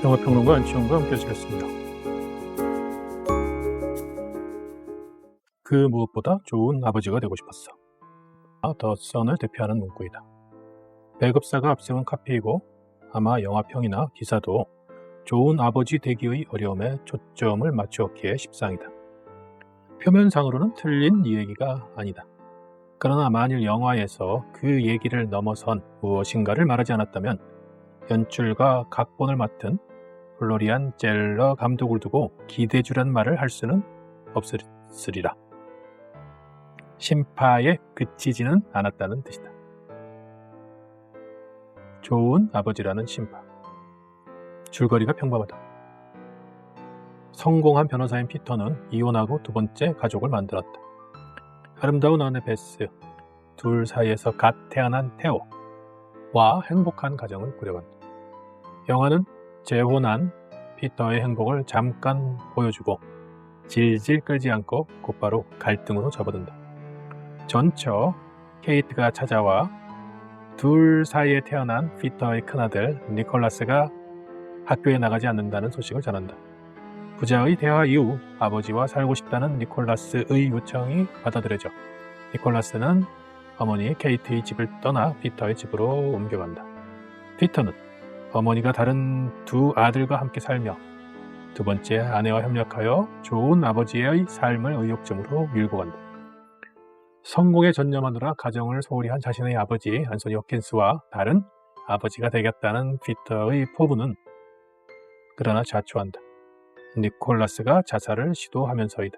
영화평론가 안치홍과 함께 하시겠습니다. 그 무엇보다 좋은 아버지가 되고 싶었어. 더 선을 대표하는 문구이다. 배급사가 앞세운 카피이고 아마 영화평이나 기사도 좋은 아버지 되기의 어려움에 초점을 맞추었기에 십상이다. 표면상으로는 틀린 이야기가 아니다. 그러나 만일 영화에서 그 얘기를 넘어선 무엇인가를 말하지 않았다면 연출과 각본을 맡은 플로리안 젤러 감독을 두고 기대주란 말을 할 수는 없으리라. 심파에 그치지는 않았다는 뜻이다. 좋은 아버지라는 심파. 줄거리가 평범하다. 성공한 변호사인 피터는 이혼하고 두 번째 가족을 만들었다. 아름다운 아내 베스, 둘 사이에서 갓 태어난 테오와 행복한 가정을 꾸려간다. 영화는 재혼한 피터의 행복을 잠깐 보여주고 질질 끌지 않고 곧바로 갈등으로 접어든다. 전처 케이트가 찾아와 둘 사이에 태어난 피터의 큰아들 니콜라스가 학교에 나가지 않는다는 소식을 전한다. 부자의 대화 이후 아버지와 살고 싶다는 니콜라스의 요청이 받아들여져 니콜라스는 어머니 케이트의 집을 떠나 피터의 집으로 옮겨간다. 피터는 어머니가 다른 두 아들과 함께 살며 두 번째 아내와 협력하여 좋은 아버지의 삶을 의욕점으로 밀고 간다. 성공에 전념하느라 가정을 소홀히 한 자신의 아버지 안소니 홉킨스와 다른 아버지가 되겠다는 피터의 포부는 그러나 자초한다. 니콜라스가 자살을 시도하면서이다.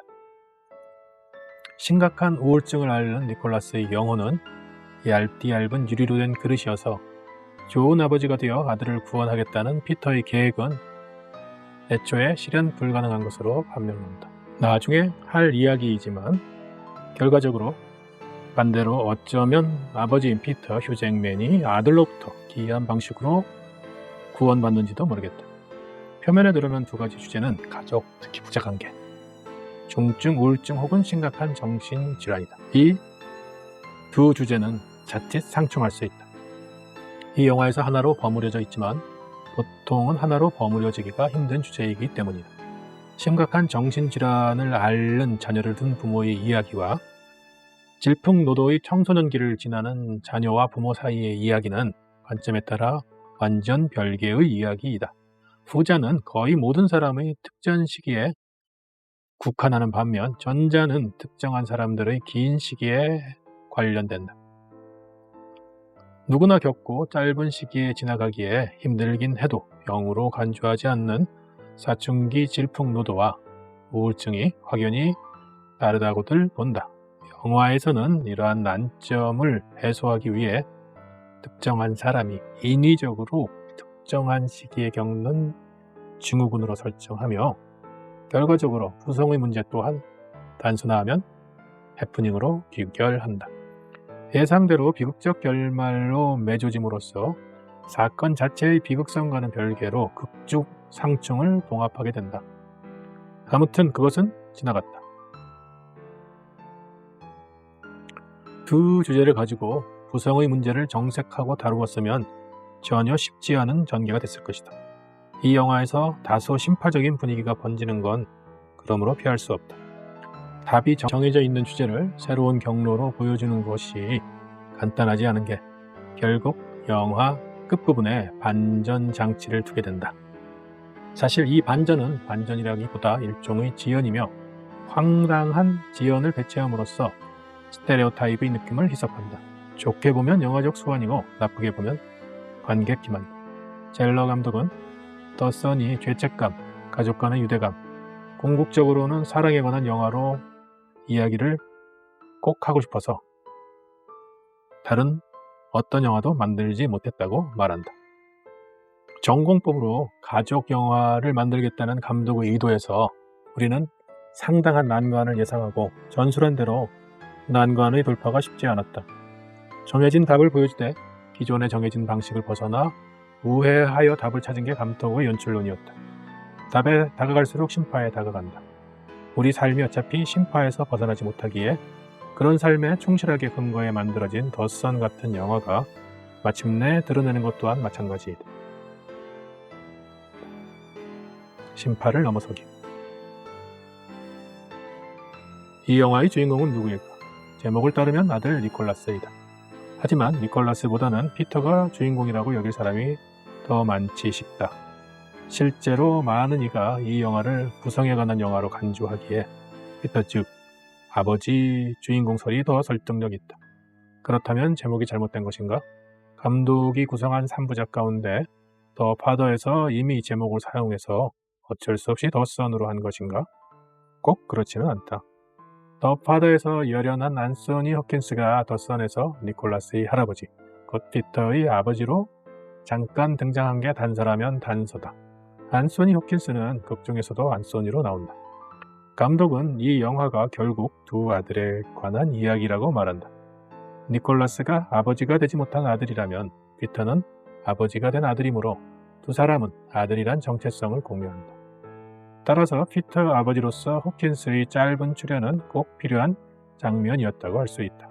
심각한 우울증을 앓는 니콜라스의 영혼은 얇은 유리로 된 그릇이어서 좋은 아버지가 되어 아들을 구원하겠다는 피터의 계획은 애초에 실현 불가능한 것으로 판명한다. 나중에 할 이야기이지만 결과적으로 반대로 어쩌면 아버지인 피터 휴잭맨이 아들로부터 기이한 방식으로 구원받는지도 모르겠다. 표면에 드러난 두 가지 주제는 가족, 특히 부자관계, 중증 우울증 혹은 심각한 정신질환이다. 이 두 주제는 자칫 상충할 수 있다. 이 영화에서 하나로 버무려져 있지만 보통은 하나로 버무려지기가 힘든 주제이기 때문이다. 심각한 정신질환을 앓는 자녀를 둔 부모의 이야기와 질풍노도의 청소년기를 지나는 자녀와 부모 사이의 이야기는 관점에 따라 완전 별개의 이야기이다. 후자는 거의 모든 사람의 특정 시기에 국한하는 반면 전자는 특정한 사람들의 긴 시기에 관련된다. 누구나 겪고 짧은 시기에 지나가기에 힘들긴 해도 영으로 간주하지 않는 사춘기 질풍노도와 우울증이 확연히 다르다고들 본다. 영화에서는 이러한 난점을 해소하기 위해 특정한 사람이 인위적으로 특정한 시기에 겪는 증후군으로 설정하며 결과적으로 구성의 문제 또한 단순화하면 해프닝으로 귀결한다. 예상대로 비극적 결말로 맺어짐으로써 사건 자체의 비극성과는 별개로 극중 상충을 봉합하게 된다. 아무튼 그것은 지나갔다. 두 주제를 가지고 구성의 문제를 정색하고 다루었으면 전혀 쉽지 않은 전개가 됐을 것이다. 이 영화에서 다소 심파적인 분위기가 번지는 건 그러므로 피할 수 없다. 답이 정해져 있는 주제를 새로운 경로로 보여주는 것이 간단하지 않은 게 결국 영화 끝부분에 반전 장치를 두게 된다. 사실 이 반전은 반전이라기보다 일종의 지연이며 황당한 지연을 배치함으로써 스테레오타입의 느낌을 희석한다. 좋게 보면 영화적 수완이고 나쁘게 보면 관객 기만이다. 젤러 감독은 더 선이 죄책감, 가족 간의 유대감, 궁극적으로는 사랑에 관한 영화로 이야기를 꼭 하고 싶어서 다른 어떤 영화도 만들지 못했다고 말한다. 전공법으로 가족 영화를 만들겠다는 감독의 의도에서 우리는 상당한 난관을 예상하고 전술한 대로 난관의 돌파가 쉽지 않았다. 정해진 답을 보여주되 기존에 정해진 방식을 벗어나 우회하여 답을 찾은 게 감독의 연출론이었다. 답에 다가갈수록 심파에 다가간다. 우리 삶이 어차피 심파에서 벗어나지 못하기에 그런 삶에 충실하게 근거해 만들어진 더 선 같은 영화가 마침내 드러내는 것 또한 마찬가지이다. 심파를 넘어서기. 이 영화의 주인공은 누구일까? 제목을 따르면 아들 니콜라스이다. 하지만 니콜라스보다는 피터가 주인공이라고 여길 사람이 더 많지 싶다. 실제로 많은 이가 이 영화를 구성에 관한 영화로 간주하기에 피터 즉 아버지 주인공설이 더 설득력 있다. 그렇다면 제목이 잘못된 것인가? 감독이 구성한 3부작 가운데 더 파더에서 이미 이 제목을 사용해서 어쩔 수 없이 더 선으로 한 것인가? 꼭 그렇지는 않다. 더 파더에서 열연한 안소니 허킨스가 더 선에서 니콜라스의 할아버지, 곧 피터의 아버지로 잠깐 등장한 게 단서라면 단서다. 안소니 호킨스는 극 중에서도 안소니로 나온다. 감독은 이 영화가 결국 두 아들에 관한 이야기라고 말한다. 니콜라스가 아버지가 되지 못한 아들이라면 피터는 아버지가 된 아들이므로 두 사람은 아들이란 정체성을 공유한다. 따라서 피터 아버지로서 호킨스의 짧은 출연은 꼭 필요한 장면이었다고 할 수 있다.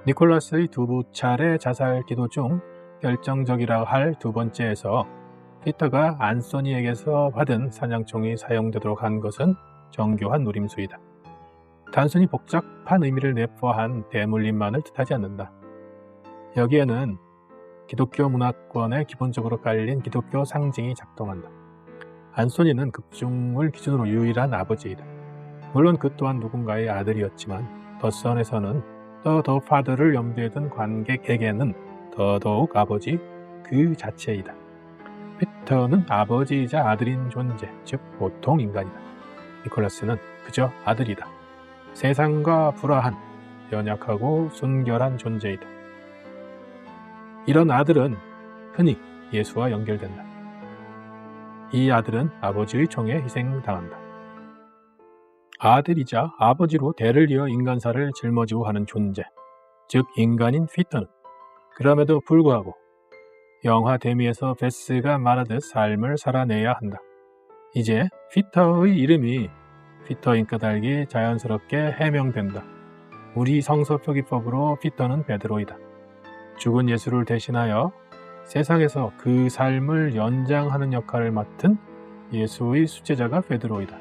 니콜라스의 두 차례 자살 기도 중 결정적이라 할 두 번째에서 피터가 안소니에게서 받은 사냥총이 사용되도록 한 것은 정교한 노림수이다. 단순히 복잡한 의미를 내포한 대물림만을 뜻하지 않는다. 여기에는 기독교 문화권에 기본적으로 깔린 기독교 상징이 작동한다. 안소니는 극중을 기준으로 유일한 아버지이다. 물론 그 또한 누군가의 아들이었지만 더 선에서는 더 파더를 염두에 둔 관객에게는 더더욱 아버지 그 자체이다. 피터는 아버지이자 아들인 존재, 즉 보통 인간이다. 니콜라스는 그저 아들이다. 세상과 불화한, 연약하고 순결한 존재이다. 이런 아들은 흔히 예수와 연결된다. 이 아들은 아버지의 총에 희생당한다. 아들이자 아버지로 대를 이어 인간사를 짊어지고 하는 존재, 즉 인간인 피터는 그럼에도 불구하고 영화 데미에서 베스가 말하듯 삶을 살아내야 한다. 이제 피터의 이름이 피터인 까닭이 자연스럽게 해명된다. 우리 성서 표기법으로 피터는 베드로이다. 죽은 예수를 대신하여 세상에서 그 삶을 연장하는 역할을 맡은 예수의 수제자가 베드로이다.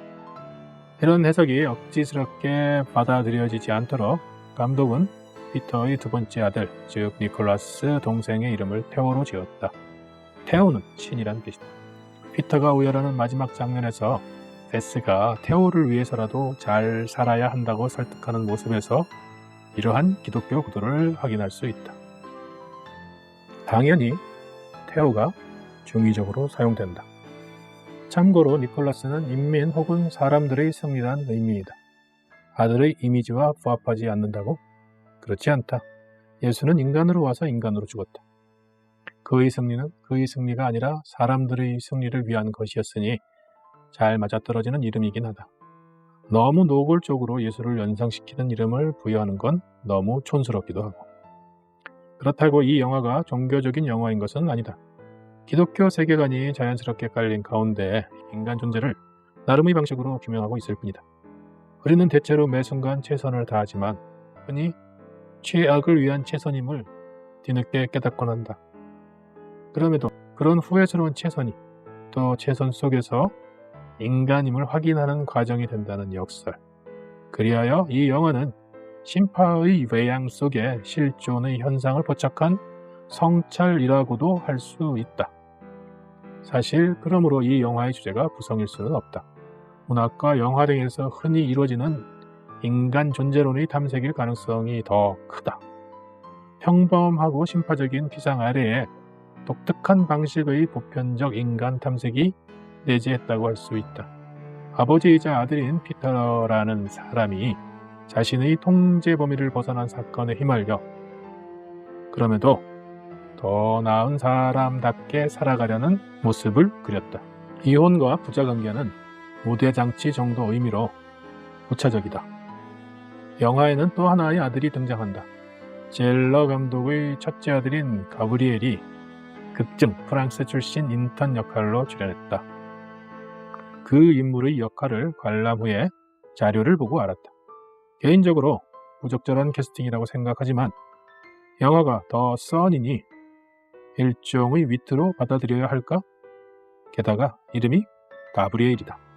이런 해석이 억지스럽게 받아들여지지 않도록 감독은 피터의 두 번째 아들, 즉 니콜라스 동생의 이름을 테오로 지었다. 테오는 신이란 뜻이다. 피터가 우열하는 마지막 장면에서 베스가 테오를 위해서라도 잘 살아야 한다고 설득하는 모습에서 이러한 기독교 구도를 확인할 수 있다. 당연히 테오가 중의적으로 사용된다. 참고로 니콜라스는 인민 혹은 사람들의 승리란 의미이다. 아들의 이미지와 부합하지 않는다고? 그렇지 않다. 예수는 인간으로 와서 인간으로 죽었다. 그의 승리는 그의 승리가 아니라 사람들의 승리를 위한 것이었으니 잘 맞아떨어지는 이름이긴 하다. 너무 노골적으로 예수를 연상시키는 이름을 부여하는 건 너무 촌스럽기도 하고. 그렇다고 이 영화가 종교적인 영화인 것은 아니다. 기독교 세계관이 자연스럽게 깔린 가운데 인간 존재를 나름의 방식으로 규명하고 있을 뿐이다. 우리는 대체로 매 순간 최선을 다하지만 흔히 최악을 위한 최선임을 뒤늦게 깨닫곤 한다. 그럼에도 그런 후회스러운 최선이 또 최선 속에서 인간임을 확인하는 과정이 된다는 역설. 그리하여 이 영화는 심파의 외양 속에 실존의 현상을 포착한 성찰이라고도 할 수 있다. 사실 그러므로 이 영화의 주제가 부성일 수는 없다. 문학과 영화 등에서 흔히 이루어지는 인간 존재론의 탐색일 가능성이 더 크다. 평범하고 심파적인 피상 아래에 독특한 방식의 보편적 인간 탐색이 내재했다고 할 수 있다. 아버지이자 아들인 피터라는 사람이 자신의 통제 범위를 벗어난 사건에 휘말려 그럼에도 더 나은 사람답게 살아가려는 모습을 그렸다. 이혼과 부자관계는 무대장치 정도 의미로 부차적이다. 영화에는 또 하나의 아들이 등장한다. 젤러 감독의 첫째 아들인 가브리엘이 극중 프랑스 출신 인턴 역할로 출연했다. 그 인물의 역할을 관람 후에 자료를 보고 알았다. 개인적으로 부적절한 캐스팅이라고 생각하지만 영화가 더 선이니 일종의 위트로 받아들여야 할까? 게다가 이름이 가브리엘이다.